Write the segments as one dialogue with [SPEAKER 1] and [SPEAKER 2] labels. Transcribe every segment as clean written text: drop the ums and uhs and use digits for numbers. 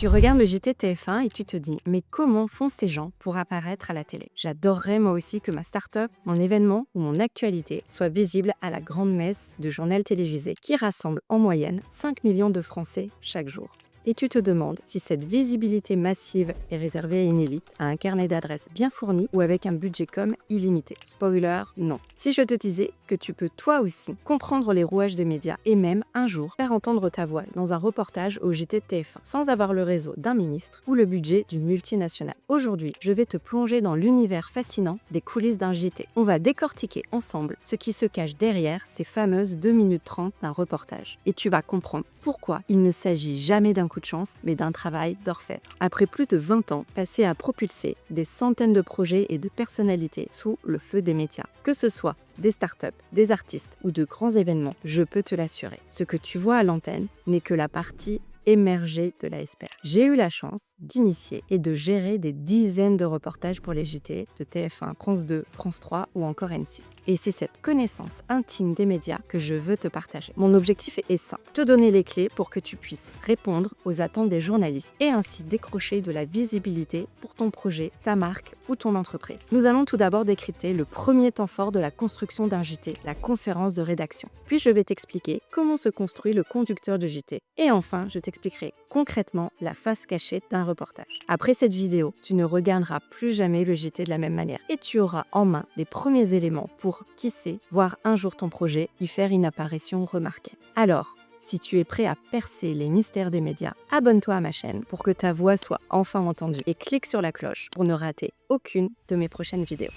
[SPEAKER 1] Tu regardes le JT TF1 et tu te dis « Mais comment font ces gens pour apparaître à la télé ?» J'adorerais moi aussi que ma start-up, mon événement ou mon actualité soit visible à la grande messe de journal télévisé qui rassemble en moyenne 5 millions de Français chaque jour. Et tu te demandes si cette visibilité massive est réservée à une élite, à un carnet d'adresses bien fourni ou avec un budget com illimité. Spoiler, non. Si je te disais que tu peux toi aussi comprendre les rouages des médias et même un jour faire entendre ta voix dans un reportage au JT de TF1 sans avoir le réseau d'un ministre ou le budget d'une multinationale. Aujourd'hui, je vais te plonger dans l'univers fascinant des coulisses d'un JT. On va décortiquer ensemble ce qui se cache derrière ces fameuses 2 minutes 30 d'un reportage. Et tu vas comprendre pourquoi il ne s'agit jamais d'un coup de chance, mais d'un travail d'orfèvre. Après plus de 20 ans passés à propulser des centaines de projets et de personnalités sous le feu des médias, que ce soit des startups, des artistes ou de grands événements, je peux te l'assurer. Ce que tu vois à l'antenne n'est que la partie émergée de l'iceberg. J'ai eu la chance d'initier et de gérer des dizaines de reportages pour les JT de TF1, France 2, France 3 ou encore M6. Et c'est cette connaissance intime des médias que je veux te partager. Mon objectif est simple, te donner les clés pour que tu puisses répondre aux attentes des journalistes et ainsi décrocher de la visibilité pour ton projet, ta marque ou ton entreprise. Nous allons tout d'abord décrypter le premier temps fort de la construction d'un JT, la conférence de rédaction. Puis je vais t'expliquer comment se construit le conducteur de JT. Et enfin, je t'expliquerai concrètement la face cachée d'un reportage. Après cette vidéo, tu ne regarderas plus jamais le JT de la même manière et tu auras en main les premiers éléments pour, qui sait, voir un jour ton projet y faire une apparition remarquée. Alors, si tu es prêt à percer les mystères des médias, abonne-toi à ma chaîne pour que ta voix soit enfin entendue et clique sur la cloche pour ne rater aucune de mes prochaines vidéos.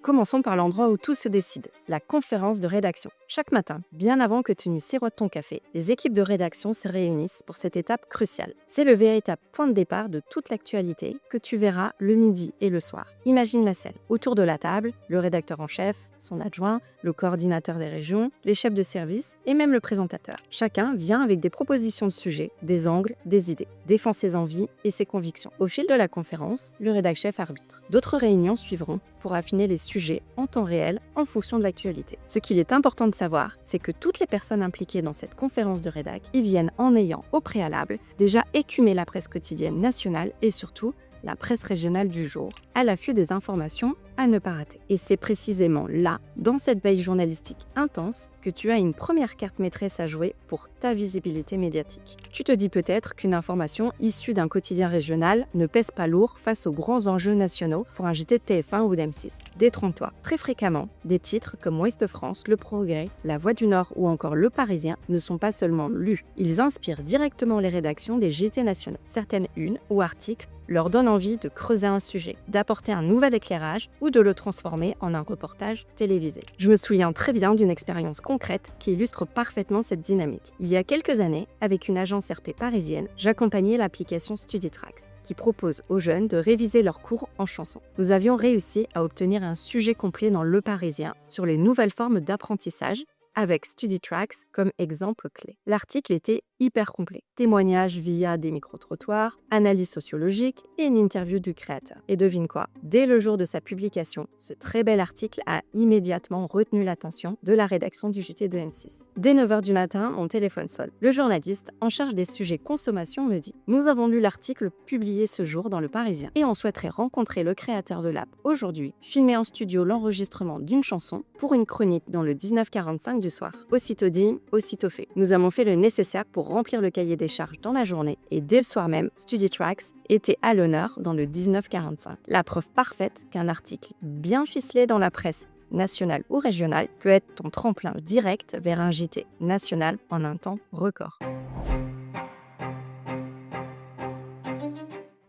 [SPEAKER 1] Commençons par l'endroit où tout se décide, la conférence de rédaction. Chaque matin, bien avant que tu ne sirotes ton café, les équipes de rédaction se réunissent pour cette étape cruciale. C'est le véritable point de départ de toute l'actualité que tu verras le midi et le soir. Imagine la scène. Autour de la table, le rédacteur en chef, son adjoint, le coordinateur des régions, les chefs de service et même le présentateur. Chacun vient avec des propositions de sujets, des angles, des idées, défend ses envies et ses convictions. Au fil de la conférence, le rédacteur chef arbitre. D'autres réunions suivront pour affiner les sujets en temps réel en fonction de l'actualité. Ce qu'il est important de savoir, c'est que toutes les personnes impliquées dans cette conférence de rédac y viennent en ayant au préalable déjà écumé la presse quotidienne nationale et surtout la presse régionale du jour, à l'affût des informations à ne pas rater. Et c'est précisément là, dans cette veille journalistique intense, que tu as une première carte maîtresse à jouer pour ta visibilité médiatique. Tu te dis peut-être qu'une information issue d'un quotidien régional ne pèse pas lourd face aux grands enjeux nationaux pour un JT de TF1 ou d'M6. Détrompe-toi. Très fréquemment, des titres comme Ouest France, Le Progrès, La Voix du Nord ou encore Le Parisien ne sont pas seulement lus, ils inspirent directement les rédactions des JT nationaux. Certaines unes ou articles leur donnent envie de creuser un sujet, d'apporter un nouvel éclairage ou de le transformer en un reportage télévisé. Je me souviens très bien d'une expérience concrète qui illustre parfaitement cette dynamique. Il y a quelques années, avec une agence RP parisienne, j'accompagnais l'application StudyTracks, qui propose aux jeunes de réviser leurs cours en chanson. Nous avions réussi à obtenir un sujet complet dans Le Parisien sur les nouvelles formes d'apprentissage, avec StudyTracks comme exemple clé. L'article était hyper complet. Témoignages via des micro-trottoirs, analyse sociologique et une interview du créateur. Et devine quoi? Dès le jour de sa publication, ce très bel article a immédiatement retenu l'attention de la rédaction du JT de M6. Dès 9h du matin, mon téléphone sonne. Le journaliste en charge des sujets consommation me dit « Nous avons lu l'article publié ce jour dans Le Parisien et on souhaiterait rencontrer le créateur de l'app aujourd'hui, filmer en studio l'enregistrement d'une chanson pour une chronique dans le 19:45 du soir. » Aussitôt dit, aussitôt fait. Nous avons fait le nécessaire pour remplir le cahier des charges dans la journée et dès le soir même, StudyTracks était à l'honneur dans le 19:45. La preuve parfaite qu'un article bien ficelé dans la presse nationale ou régionale peut être ton tremplin direct vers un JT national en un temps record.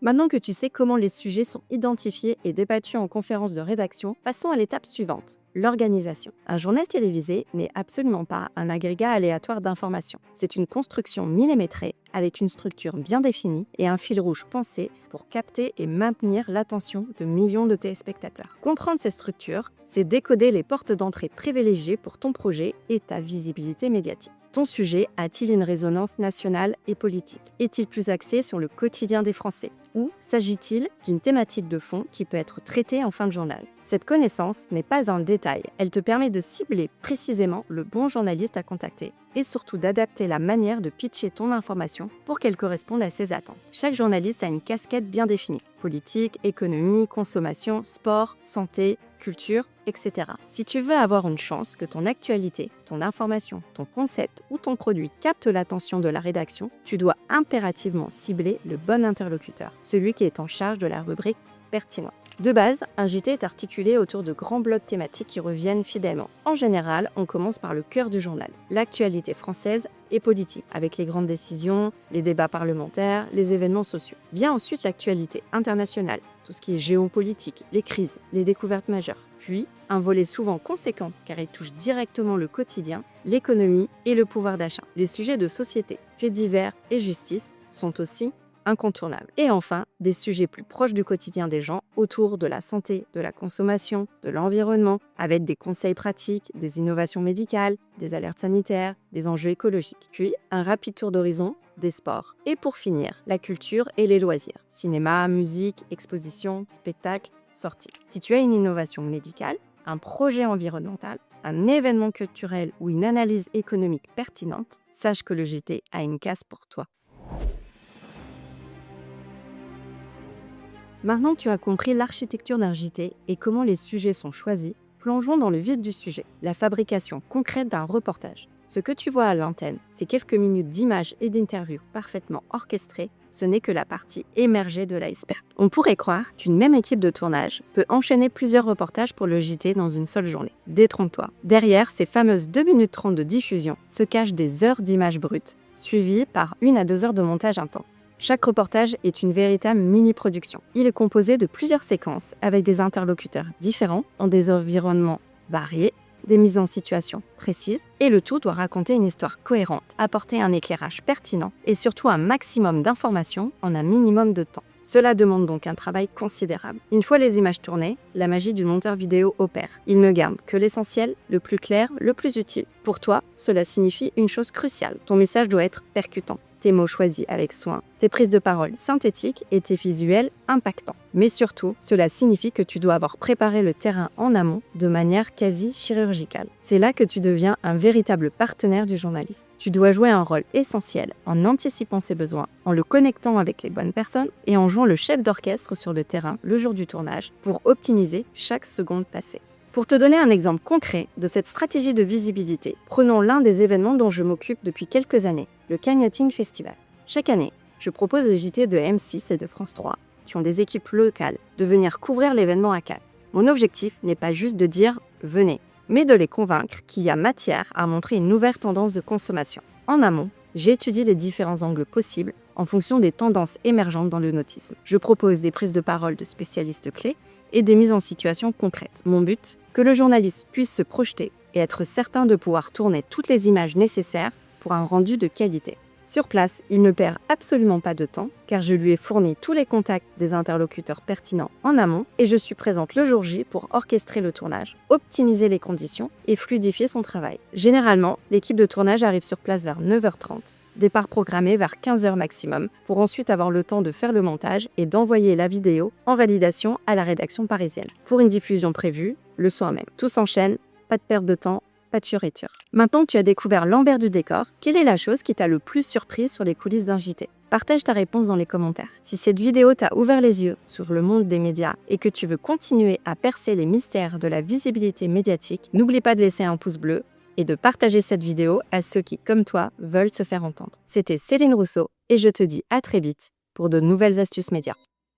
[SPEAKER 1] Maintenant que tu sais comment les sujets sont identifiés et débattus en conférence de rédaction, passons à l'étape suivante, l'organisation. Un journal télévisé n'est absolument pas un agrégat aléatoire d'informations. C'est une construction millimétrée avec une structure bien définie et un fil rouge pensé pour capter et maintenir l'attention de millions de téléspectateurs. Comprendre ces structures, c'est décoder les portes d'entrée privilégiées pour ton projet et ta visibilité médiatique. Ton sujet a-t-il une résonance nationale et politique? Est-il plus axé sur le quotidien des Français? Ou s'agit-il d'une thématique de fond qui peut être traitée en fin de journal? Cette connaissance n'est pas un détail, elle te permet de cibler précisément le bon journaliste à contacter et surtout d'adapter la manière de pitcher ton information pour qu'elle corresponde à ses attentes. Chaque journaliste a une casquette bien définie. Politique, économie, consommation, sport, santé, culture, etc. Si tu veux avoir une chance que ton actualité, ton information, ton concept ou ton produit capte l'attention de la rédaction, tu dois impérativement cibler le bon interlocuteur, celui qui est en charge de la rubrique pertinente. De base, un JT est articulé autour de grands blocs thématiques qui reviennent fidèlement. En général, on commence par le cœur du journal, l'actualité française et politique, avec les grandes décisions, les débats parlementaires, les événements sociaux. Vient ensuite l'actualité internationale, tout ce qui est géopolitique, les crises, les découvertes majeures. Puis, un volet souvent conséquent, car il touche directement le quotidien, l'économie et le pouvoir d'achat. Les sujets de société, faits divers et justice sont aussi incontournables. Et enfin, des sujets plus proches du quotidien des gens autour de la santé, de la consommation, de l'environnement, avec des conseils pratiques, des innovations médicales, des alertes sanitaires, des enjeux écologiques. Puis, un rapide tour d'horizon des sports. Et pour finir, la culture et les loisirs. Cinéma, musique, expositions, spectacles, sorties. Si tu as une innovation médicale, un projet environnemental, un événement culturel ou une analyse économique pertinente, sache que le JT a une case pour toi. Maintenant, tu as compris l'architecture d'un JT et comment les sujets sont choisis. Plongeons dans le vif du sujet, la fabrication concrète d'un reportage. Ce que tu vois à l'antenne, ces quelques minutes d'images et d'interviews parfaitement orchestrées, ce n'est que la partie émergée de l'iceberg. On pourrait croire qu'une même équipe de tournage peut enchaîner plusieurs reportages pour le JT dans une seule journée. Détrompe-toi. Derrière ces fameuses 2 minutes 30 de diffusion se cachent des heures d'images brutes, suivies par 1 à 2 heures de montage intense. Chaque reportage est une véritable mini-production. Il est composé de plusieurs séquences avec des interlocuteurs différents, dans des environnements variés, des mises en situation précises, et le tout doit raconter une histoire cohérente, apporter un éclairage pertinent et surtout un maximum d'informations en un minimum de temps. Cela demande donc un travail considérable. Une fois les images tournées, la magie du monteur vidéo opère. Il ne garde que l'essentiel, le plus clair, le plus utile. Pour toi, cela signifie une chose cruciale. Ton message doit être percutant. Tes mots choisis avec soin, tes prises de parole synthétiques et tes visuels impactants. Mais surtout, cela signifie que tu dois avoir préparé le terrain en amont de manière quasi chirurgicale. C'est là que tu deviens un véritable partenaire du journaliste. Tu dois jouer un rôle essentiel en anticipant ses besoins, en le connectant avec les bonnes personnes et en jouant le chef d'orchestre sur le terrain le jour du tournage pour optimiser chaque seconde passée. Pour te donner un exemple concret de cette stratégie de visibilité, prenons l'un des événements dont je m'occupe depuis quelques années, le Cannes Yachting Festival. Chaque année, je propose aux JT de M6 et de France 3, qui ont des équipes locales, de venir couvrir l'événement à Cannes. Mon objectif n'est pas juste de dire « venez », mais de les convaincre qu'il y a matière à montrer une nouvelle tendance de consommation. En amont, j'étudie les différents angles possibles en fonction des tendances émergentes dans le nautisme. Je propose des prises de parole de spécialistes clés et des mises en situation concrètes. Mon but, que le journaliste puisse se projeter et être certain de pouvoir tourner toutes les images nécessaires pour un rendu de qualité. Sur place, il ne perd absolument pas de temps car je lui ai fourni tous les contacts des interlocuteurs pertinents en amont et je suis présente le jour J pour orchestrer le tournage, optimiser les conditions et fluidifier son travail. Généralement, l'équipe de tournage arrive sur place vers 9h30, départ programmé vers 15h maximum pour ensuite avoir le temps de faire le montage et d'envoyer la vidéo en validation à la rédaction parisienne pour une diffusion prévue le soir même. Tout s'enchaîne, pas de perte de temps, pas de fioriture. Maintenant que tu as découvert l'envers du décor, quelle est la chose qui t'a le plus surprise sur les coulisses d'un JT ? Partage ta réponse dans les commentaires. Si cette vidéo t'a ouvert les yeux sur le monde des médias et que tu veux continuer à percer les mystères de la visibilité médiatique, n'oublie pas de laisser un pouce bleu et de partager cette vidéo à ceux qui, comme toi, veulent se faire entendre. C'était Céline Rousseau et je te dis à très vite pour de nouvelles astuces médias.